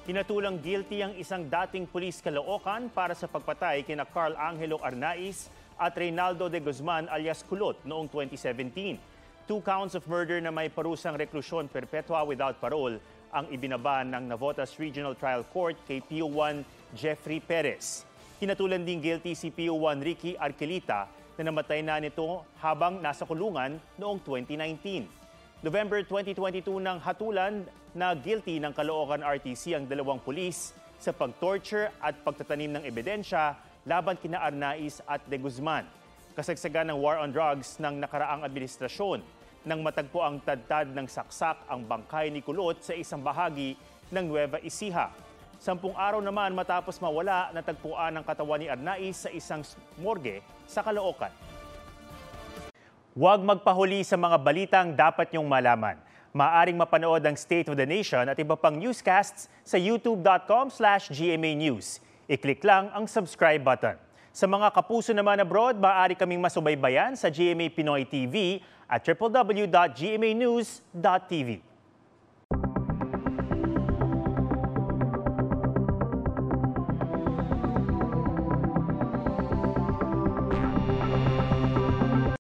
Hinatulang guilty ang isang dating pulis Caloocan para sa pagpatay kina Carl Angelo Arnaiz at Reynaldo de Guzman alias Kulot noong 2017. 2 counts of murder na may parusang reklusyon perpetua without parole ang ibinaba ng Navotas Regional Trial Court kay PO1 Jeffrey Perez. Hinatulan din guilty si PO1 Ricky Arquelita na namatay na nito habang nasa kulungan noong 2019. November 2022 nang hatulan na guilty ng Caloocan RTC ang dalawang pulis sa pag-torture at pagtatanim ng ebidensya laban kina Arnaiz at de Guzman. Kasagsagan ng war on drugs ng nakaraang administrasyon nang matagpo ang tadtad ng saksak ang bangkay ni Kulot sa isang bahagi ng Nueva Ecija. 10 araw naman matapos mawala, natagpuan ang katawan ni Arnaiz sa isang morgue sa Caloocan. Huwag magpahuli sa mga balitang dapat niyong malaman. Maaring mapanood ang State of the Nation at iba pang newscasts sa youtube.com/GMA News. I-click lang ang subscribe button. Sa mga kapuso naman abroad, maaari kaming masubaybayan sa GMA Pinoy TV at www.gmanews.tv.